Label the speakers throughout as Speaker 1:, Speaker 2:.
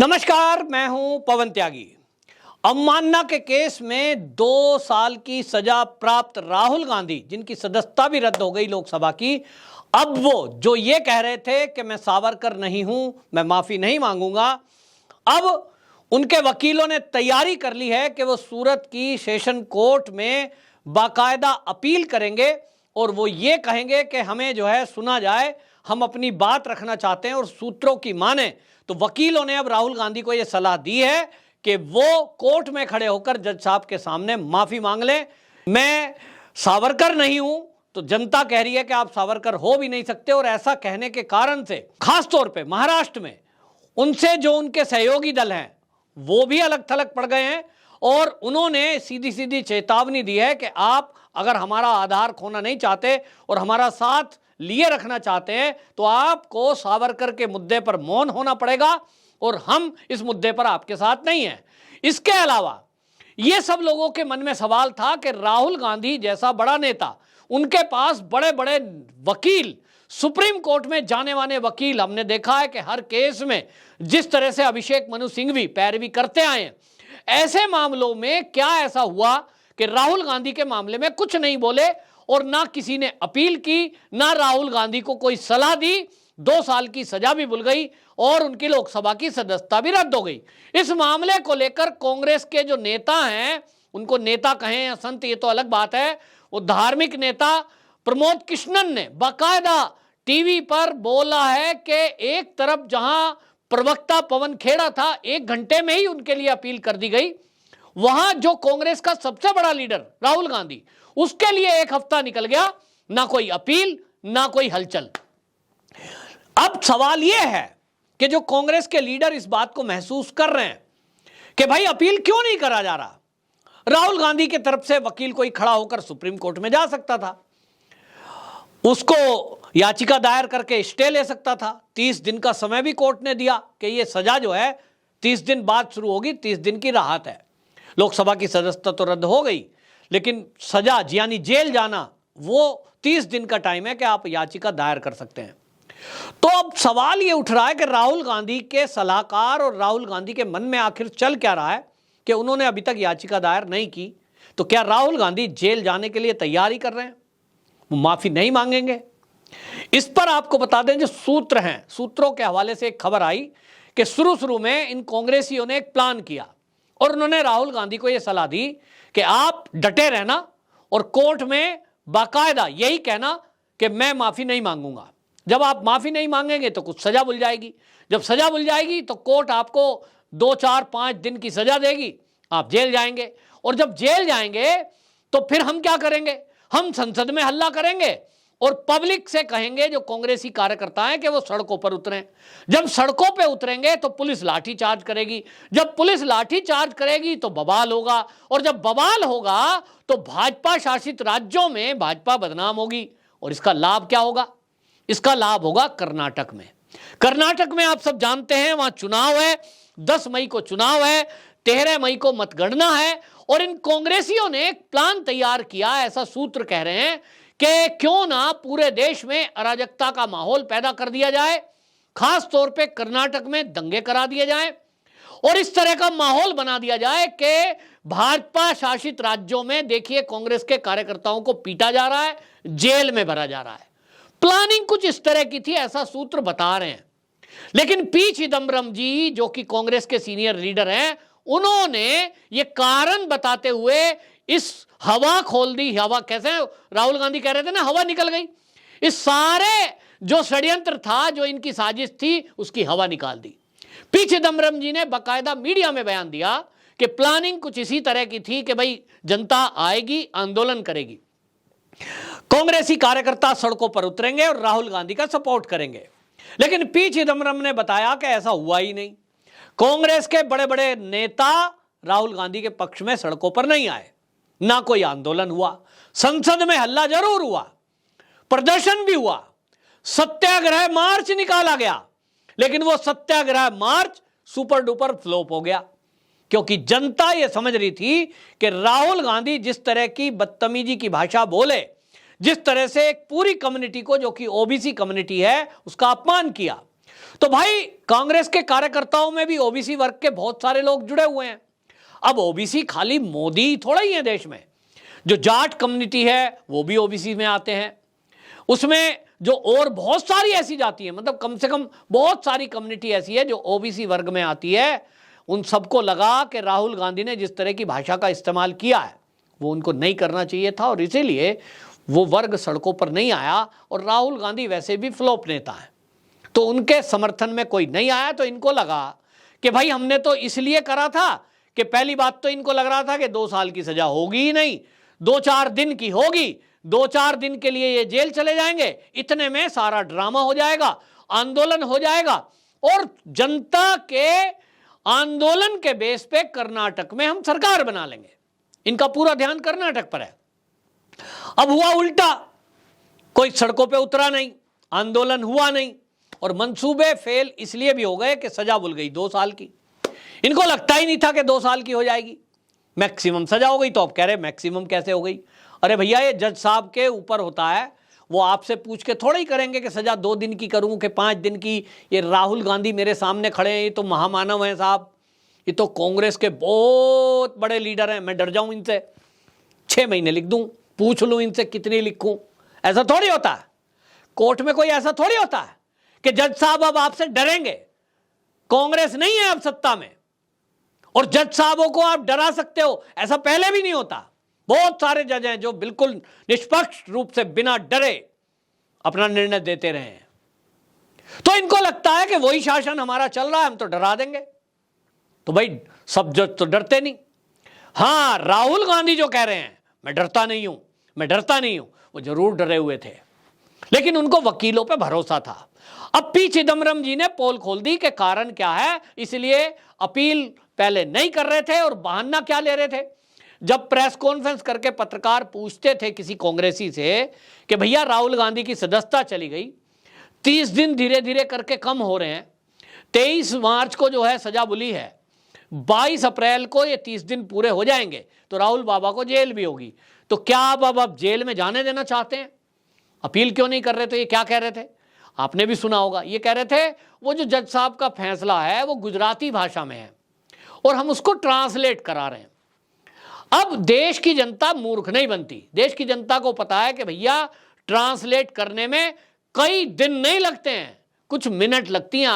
Speaker 1: नमस्कार, मैं हूं पवन त्यागी। अवमानना के केस में 2 साल की सजा प्राप्त राहुल गांधी, जिनकी सदस्यता भी रद्द हो गई लोकसभा की, अब वो जो ये कह रहे थे कि मैं सावरकर नहीं हूं, मैं माफी नहीं मांगूंगा, अब उनके वकीलों ने तैयारी कर ली है कि वो सूरत की सेशन कोर्ट में बाकायदा अपील करेंगे और वो ये कहेंगे कि हमें जो है सुना जाए, हम अपनी बात रखना चाहते हैं। और सूत्रों की माने तो वकीलों ने अब राहुल गांधी को यह सलाह दी है कि वो कोर्ट में खड़े होकर जज साहब के सामने माफी मांग लें। मैं सावरकर नहीं हूं तो जनता कह रही है कि आप सावरकर हो भी नहीं सकते, और ऐसा कहने के कारण से खास तौर पे महाराष्ट्र में उनसे जो उनके सहयोगी दल हैं वो भी अलग थलग पड़ गए हैं और उन्होंने सीधी सीधी चेतावनी दी है कि आप अगर हमारा आधार खोना नहीं चाहते और हमारा साथ लिए रखना चाहते हैं तो आपको सावरकर के मुद्दे पर मौन होना पड़ेगा और हम इस मुद्दे पर आपके साथ नहीं हैं। इसके अलावा यह सब लोगों के मन में सवाल था कि राहुल गांधी जैसा बड़ा नेता, उनके पास बड़े बड़े वकील, सुप्रीम कोर्ट में जाने माने वकील, हमने देखा है कि हर केस में जिस तरह से अभिषेक मनु सिंघवी पैरवी करते आए हैं, ऐसे मामलों में क्या ऐसा हुआ कि राहुल गांधी के मामले में कुछ नहीं बोले और ना किसी ने अपील की, ना राहुल गांधी को कोई सलाह दी। 2 साल की सजा भी भूल गई और उनकी लोकसभा की सदस्यता भी रद्द हो गई। इस मामले को लेकर कांग्रेस के जो नेता हैं, उनको नेता कहें या संत ये तो अलग बात है, वो धार्मिक नेता प्रमोद कृष्णन ने बाकायदा टीवी पर बोला है कि एक तरफ जहां प्रवक्ता पवन खेड़ा था, 1 घंटे में ही उनके लिए अपील कर दी गई, वहां जो कांग्रेस का सबसे बड़ा लीडर राहुल गांधी, उसके लिए 1 हफ्ता निकल गया, ना कोई अपील ना कोई हलचल। अब सवाल यह है कि जो कांग्रेस के लीडर इस बात को महसूस कर रहे हैं कि भाई अपील क्यों नहीं करा जा रहा, राहुल गांधी की तरफ से वकील कोई खड़ा होकर सुप्रीम कोर्ट में जा सकता था, उसको याचिका दायर करके स्टे ले सकता था। 30 दिन का समय भी कोर्ट ने दिया कि यह सजा जो है 30 दिन बाद शुरू होगी, 30 दिन की राहत है। लोकसभा की सदस्यता तो रद्द हो गई, लेकिन सजा यानी जेल जाना वो 30 दिन का टाइम है कि आप याचिका दायर कर सकते हैं। तो अब सवाल ये उठ रहा है कि राहुल गांधी के सलाहकार और राहुल गांधी के मन में आखिर चल क्या रहा है कि उन्होंने अभी तक याचिका दायर नहीं की, तो क्या राहुल गांधी जेल जाने के लिए तैयारी कर रहे हैं, वो माफी नहीं मांगेंगे? इस पर आपको बता दें जो सूत्र हैं, सूत्रों के हवाले से एक खबर आई कि शुरू में इन कांग्रेसियों ने एक प्लान किया और उन्होंने राहुल गांधी को यह सलाह दी कि आप डटे रहना और कोर्ट में बाकायदा यही कहना कि मैं माफी नहीं मांगूंगा। जब आप माफी नहीं मांगेंगे तो कुछ सजा भूल जाएगी, जब सजा भूल जाएगी तो कोर्ट आपको 2, 4, 5 दिन की सजा देगी, आप जेल जाएंगे, और जब जेल जाएंगे तो फिर हम क्या करेंगे, हम संसद में हल्ला करेंगे और पब्लिक से कहेंगे, जो कांग्रेसी कार्यकर्ता हैं, कि वो सड़कों पर उतरें। जब सड़कों पे उतरेंगे तो पुलिस लाठी चार्ज करेगी, जब पुलिस लाठी चार्ज करेगी तो बवाल होगा, और जब बवाल होगा तो भाजपा शासित राज्यों में भाजपा बदनाम होगी। और इसका लाभ क्या होगा? इसका लाभ होगा कर्नाटक में। कर्नाटक में आप सब जानते हैं वहां चुनाव है, 10 मई को चुनाव है, 13 मई को मतगणना है, और इन कांग्रेसियों ने एक प्लान तैयार किया, ऐसा सूत्र कह रहे हैं कि क्यों ना पूरे देश में अराजकता का माहौल पैदा कर दिया जाए, खास तौर पे कर्नाटक में दंगे करा दिए जाएं और इस तरह का माहौल बना दिया जाए कि भाजपा शासित राज्यों में देखिए कांग्रेस के कार्यकर्ताओं को पीटा जा रहा है, जेल में भरा जा रहा है। प्लानिंग कुछ इस तरह की थी, ऐसा सूत्र बता रहे हैं। लेकिन पी चिदम्बरम जी, जो कि कांग्रेस के सीनियर लीडर हैं, उन्होंने ये कारण बताते हुए इस हवा खोल दी। हवा कैसे, राहुल गांधी कह रहे थे ना, हवा निकल गई। इस सारे जो षड्यंत्र था, जो इनकी साजिश थी, उसकी हवा निकाल दी। पी चिदम्बरम जी ने बाकायदा मीडिया में बयान दिया कि प्लानिंग कुछ इसी तरह की थी कि भाई जनता आएगी, आंदोलन करेगी, कांग्रेसी कार्यकर्ता सड़कों पर उतरेंगे और राहुल गांधी का सपोर्ट करेंगे। लेकिन पी चिदम्बरम ने बताया कि ऐसा हुआ ही नहीं। कांग्रेस के बड़े बड़े नेता राहुल गांधी के पक्ष में सड़कों पर नहीं आए, ना कोई आंदोलन हुआ। संसद में हल्ला जरूर हुआ, प्रदर्शन भी हुआ, सत्याग्रह मार्च निकाला गया, लेकिन वो सत्याग्रह मार्च सुपर डुपर फ्लॉप हो गया, क्योंकि जनता ये समझ रही थी कि राहुल गांधी जिस तरह की बदतमीजी की भाषा बोले, जिस तरह से एक पूरी कम्युनिटी को, जो कि ओबीसी कम्युनिटी है, उसका अपमान किया, तो भाई कांग्रेस के कार्यकर्ताओं में भी ओबीसी वर्ग के बहुत सारे लोग जुड़े हुए हैं। अब ओबीसी खाली मोदी थोड़ा ही है देश में, जो जाट कम्युनिटी है वो भी ओबीसी में आते हैं, उसमें जो और बहुत सारी ऐसी जाति है, मतलब कम से कम बहुत सारी कम्युनिटी ऐसी है जो ओबीसी वर्ग में आती है। उन सबको लगा कि राहुल गांधी ने जिस तरह की भाषा का इस्तेमाल किया है वो उनको नहीं करना चाहिए था, और इसीलिए वो वर्ग सड़कों पर नहीं आया। और राहुल गांधी वैसे भी फ्लॉप नेता है, तो उनके समर्थन में कोई नहीं आया। तो इनको लगा कि भाई हमने तो इसलिए करा था कि पहली बात तो इनको लग रहा था कि 2 साल की सजा होगी ही नहीं, 2-4 दिन की होगी, 2-4 दिन के लिए ये जेल चले जाएंगे, इतने में सारा ड्रामा हो जाएगा, आंदोलन हो जाएगा, और जनता के आंदोलन के बेस पे कर्नाटक में हम सरकार बना लेंगे। इनका पूरा ध्यान कर्नाटक पर है। अब हुआ उल्टा, कोई सड़कों पे उतरा नहीं, आंदोलन हुआ नहीं, और मंसूबे फेल इसलिए भी हो गए कि सजा भूल गई 2 साल की। इनको लगता ही नहीं था कि 2 साल की हो जाएगी, मैक्सिमम सजा हो गई। तो अब कह रहे मैक्सिमम कैसे हो गई? अरे भैया ये जज साहब के ऊपर होता है, वो आपसे पूछ के थोड़ा ही करेंगे कि सजा 2 दिन की करूं कि 5 दिन की। ये राहुल गांधी मेरे सामने खड़े हैं, ये तो महामानव हैं साहब, ये तो कांग्रेस के बहुत बड़े लीडर हैं, मैं डर जाऊं इनसे, 6 महीने लिख दूं, पूछ लूं इनसे कितनी लिखूं। ऐसा थोड़ी होता है कोर्ट में, कोई ऐसा थोड़ी होता है कि जज साहब अब आपसे डरेंगे। कांग्रेस नहीं है अब सत्ता में, और जज साहबों को आप डरा सकते हो, ऐसा पहले भी नहीं होता। बहुत सारे जज हैं जो बिल्कुल निष्पक्ष रूप से बिना डरे अपना निर्णय देते रहे हैं। तो इनको लगता है कि वही शासन हमारा चल रहा है, हम तो डरा देंगे। तो भाई सब जज तो डरते नहीं। हां, राहुल गांधी जो कह रहे हैं मैं डरता नहीं हूं, मैं डरता नहीं हूं, वो जरूर डरे हुए थे, लेकिन उनको वकीलों पे भरोसा था। अब पी चिदम्बरम जी ने पोल खोल दी कि कारण क्या है, इसलिए अपील पहले नहीं कर रहे थे। और बहाना क्या ले रहे थे? जब प्रेस कॉन्फ्रेंस करके पत्रकार पूछते थे किसी कांग्रेसी से कि भैया राहुल गांधी की सदस्यता चली गई, 30 दिन धीरे धीरे करके कम हो रहे हैं, 23 मार्च को जो है सजा बुली है, 22 अप्रैल को ये 30 दिन पूरे हो जाएंगे तो राहुल बाबा को जेल भी होगी, तो क्या आप अब जेल में जाने देना चाहते हैं? अपील क्यों नहीं कर रहे? तो ये क्या कह रहे थे, आपने भी सुना होगा, ये कह रहे थे वो जो जज साहब का फैसला है वो गुजराती भाषा में है और हम उसको ट्रांसलेट करा रहे हैं। अब देश की जनता मूर्ख नहीं बनती, देश की जनता को पता है कि भैया ट्रांसलेट करने में कई दिन नहीं लगते हैं, कुछ मिनट लगती हैं।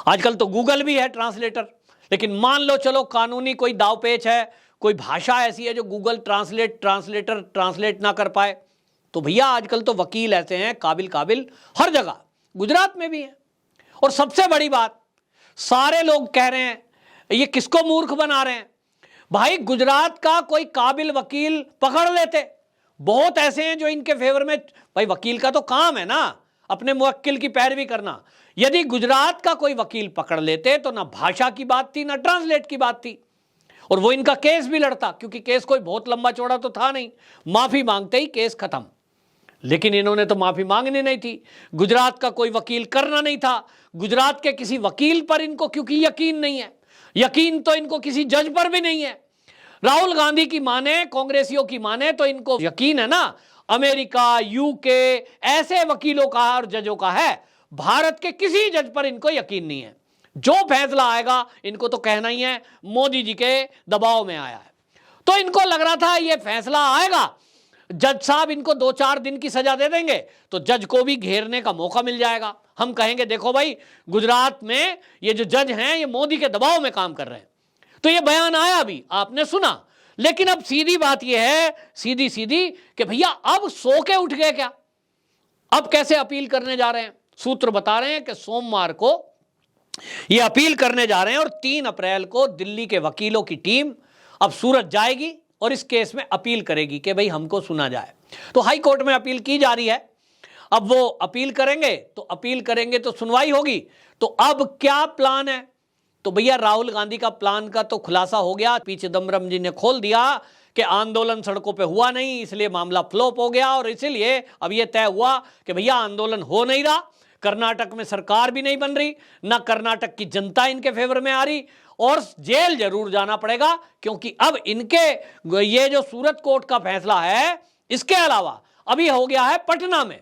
Speaker 1: आजकल तो गूगल भी है ट्रांसलेटर, लेकिन मान लो चलो कानूनी कोई दाव पेच है, कोई भाषा ऐसी है जो गूगल ट्रांसलेटर ट्रांसलेट ना कर पाए, तो भैया आजकल तो वकील ऐसे हैं काबिल हर जगह, गुजरात में भी है। और सबसे बड़ी बात, सारे लोग कह रहे हैं ये किसको मूर्ख बना रहे हैं, भाई गुजरात का कोई काबिल वकील पकड़ लेते, बहुत ऐसे हैं जो इनके फेवर में, भाई वकील का तो काम है ना अपने मुवक्किल की पैरवी करना। यदि गुजरात का कोई वकील पकड़ लेते तो ना भाषा की बात थी ना ट्रांसलेट की बात थी, और वो इनका केस भी लड़ता, क्योंकि केस कोई बहुत लंबा चौड़ा तो था नहीं, माफी मांगते ही केस खत्म। लेकिन इन्होंने तो माफी मांगनी नहीं थी, गुजरात का कोई वकील करना नहीं था, गुजरात के किसी वकील पर इनको क्योंकि यकीन नहीं है, यकीन तो इनको किसी जज पर भी नहीं है। राहुल गांधी की माने, कांग्रेसियों की माने तो इनको यकीन है ना अमेरिका, यूके ऐसे वकीलों का और जजों का है, भारत के किसी जज पर इनको यकीन नहीं है। जो फैसला आएगा इनको तो कहना ही है मोदी जी के दबाव में आया है। तो इनको लग रहा था ये फैसला आएगा, जज साहब इनको 2-4 दिन की सजा दे देंगे तो जज को भी घेरने का मौका मिल जाएगा। हम कहेंगे देखो भाई गुजरात में ये जो जज हैं ये मोदी के दबाव में काम कर रहे हैं। तो ये बयान आया भी, आपने सुना, लेकिन अब सीधी बात ये है, सीधी कि भैया अब सो के उठ गए क्या, अब कैसे अपील करने जा रहे हैं? सूत्र बता रहे हैं कि सोमवार को ये अपील करने जा रहे हैं और 3 अप्रैल को दिल्ली के वकीलों की टीम अब सूरत जाएगी और इस केस में अपील करेगी कि भाई हमको सुना जाए। तो हाई कोर्ट में अपील की जा रही है, अब वो अपील करेंगे तो सुनवाई होगी। तो अब क्या प्लान है? तो भैया राहुल गांधी का प्लान का तो खुलासा हो गया, पी चिदम्बरम जी ने खोल दिया कि आंदोलन सड़कों पे हुआ नहीं, इसलिए मामला फ्लॉप हो गया और इसीलिए अब यह तय हुआ कि भैया आंदोलन हो नहीं रहा, कर्नाटक में सरकार भी नहीं बन रही, ना कर्नाटक की जनता इनके फेवर में आ रही, और जेल जरूर जाना पड़ेगा, क्योंकि अब इनके ये जो सूरत कोर्ट का फैसला है, इसके अलावा अभी हो गया है पटना में,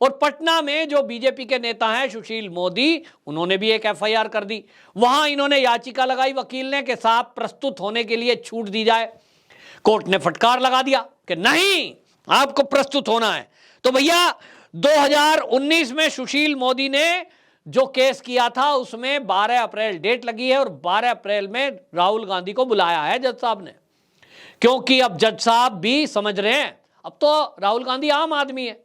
Speaker 1: और पटना में जो बीजेपी के नेता हैं सुशील मोदी, उन्होंने भी एक एफआईआर कर दी। वहां इन्होंने याचिका लगाई वकील ने कि साहब प्रस्तुत होने के लिए छूट दी जाए। कोर्ट ने फटकार लगा दिया कि नहीं, आपको प्रस्तुत होना है। तो भैया 2019 में सुशील मोदी ने जो केस किया था उसमें 12 अप्रैल डेट लगी है और 12 अप्रैल में राहुल गांधी को बुलाया है जज साहब ने, क्योंकि अब जज साहब भी समझ रहे हैं अब तो राहुल गांधी आम आदमी है,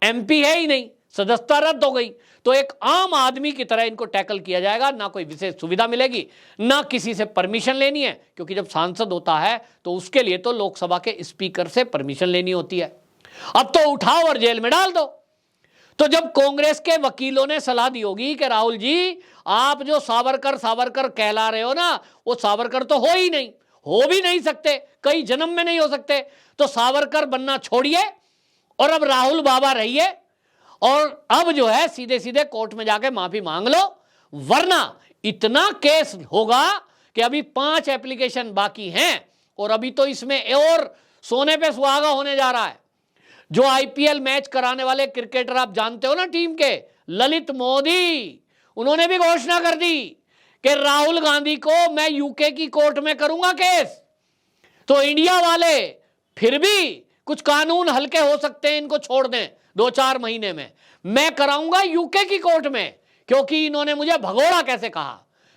Speaker 1: एमपी है ही नहीं, सदस्यता रद्द हो गई, तो एक आम आदमी की तरह इनको टैकल किया जाएगा। ना कोई विशेष सुविधा मिलेगी, ना किसी से परमिशन लेनी है, क्योंकि जब सांसद होता है तो उसके लिए तो लोकसभा के स्पीकर से परमिशन लेनी होती है। अब तो उठाओ और जेल में डाल दो। तो जब कांग्रेस के वकीलों ने सलाह दी होगी कि राहुल जी आप जो सावरकर सावरकर कहला रहे हो ना, वो सावरकर तो हो ही नहीं, हो भी नहीं सकते, कई जन्म में नहीं हो सकते, तो सावरकर बनना छोड़िए और अब राहुल बाबा रहिए और अब जो है सीधे सीधे कोर्ट में जाके माफी मांग लो, वरना इतना केस होगा कि अभी 5 एप्लीकेशन बाकी हैं और अभी तो इसमें और सोने पे सुहागा होने जा रहा है। जो आईपीएल मैच कराने वाले क्रिकेटर आप जानते हो ना टीम के, ललित मोदी, उन्होंने भी घोषणा कर दी कि राहुल गांधी को मैं यूके की कोर्ट में करूंगा केस। तो इंडिया वाले फिर भी कुछ कानून हल्के हो सकते हैं, इनको छोड़ दें 2-4 महीने में, मैं कराऊंगा यूके की कोर्ट में, क्योंकि इन्होंने मुझे भगोड़ा कैसे कहा।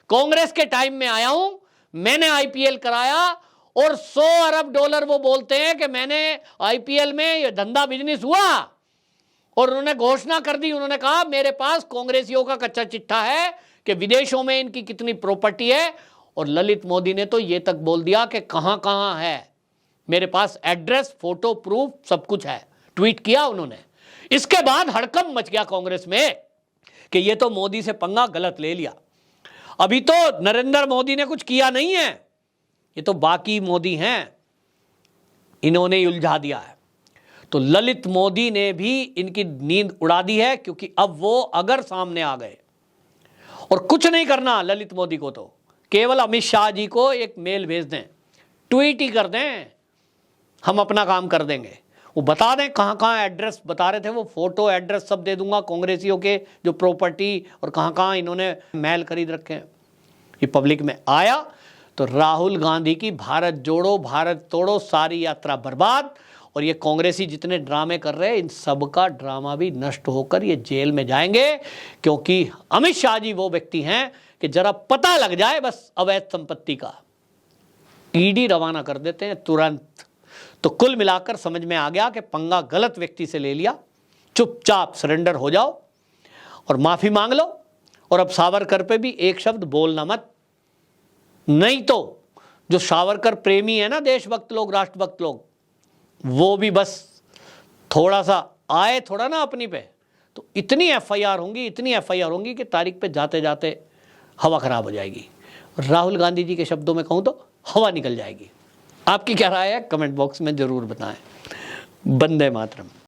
Speaker 1: कांग्रेस के टाइम में आया हूं, मैंने आईपीएल कराया और 100 अरब डॉलर वो बोलते हैं कि मैंने आईपीएल में ये धंधा बिजनेस हुआ, और उन्होंने घोषणा कर दी, उन्होंने कहा मेरे पास कांग्रेसियों का कच्चा चिट्ठा है कि विदेशों में इनकी कितनी प्रॉपर्टी है, और ललित मोदी ने तो ये तक बोल दिया कि कहां कहां है, मेरे पास एड्रेस, फोटो, प्रूफ सब कुछ है, ट्वीट किया उन्होंने। इसके बाद हड़कंप मच गया कांग्रेस में कि ये तो मोदी से पंगा गलत ले लिया। अभी तो नरेंद्र मोदी ने कुछ किया नहीं है, ये तो बाकी मोदी हैं, इन्होंने ही उलझा दिया है। तो ललित मोदी ने भी इनकी नींद उड़ा दी है, क्योंकि अब वो अगर सामने आ गए और कुछ नहीं करना ललित मोदी को, तो केवल अमित शाह जी को एक मेल भेज दें, ट्वीट ही कर दें, हम अपना काम कर देंगे, वो बता दें कहाँ कहाँ एड्रेस बता रहे थे, वो फोटो एड्रेस सब दे दूंगा कांग्रेसियों के, जो प्रॉपर्टी और कहाँ कहाँ इन्होंने महल खरीद रखे हैं। ये पब्लिक में आया तो राहुल गांधी की भारत जोड़ो भारत तोड़ो सारी यात्रा बर्बाद, और ये कांग्रेसी जितने ड्रामे कर रहे हैं इन सब का ड्रामा भी नष्ट होकर ये जेल में जाएंगे, क्योंकि अमित शाह जी वो व्यक्ति हैं कि जरा पता लग जाए बस अवैध संपत्ति का, ईडी रवाना कर देते हैं तुरंत। तो कुल मिलाकर समझ में आ गया कि पंगा गलत व्यक्ति से ले लिया, चुपचाप सरेंडर हो जाओ और माफी मांग लो, और अब सावरकर पे भी एक शब्द बोलना मत, नहीं तो जो सावरकर प्रेमी है ना, देशभक्त लोग, राष्ट्रभक्त लोग, वो भी बस थोड़ा सा आए थोड़ा ना अपनी पे, तो इतनी एफआईआर होंगी, इतनी एफआईआर होंगी कि तारीख पे जाते जाते हवा खराब हो जाएगी। राहुल गांधी जी के शब्दों में कहूँ तो हवा निकल जाएगी। आपकी क्या राय है कमेंट बॉक्स में जरूर बताएं। वंदे मातरम।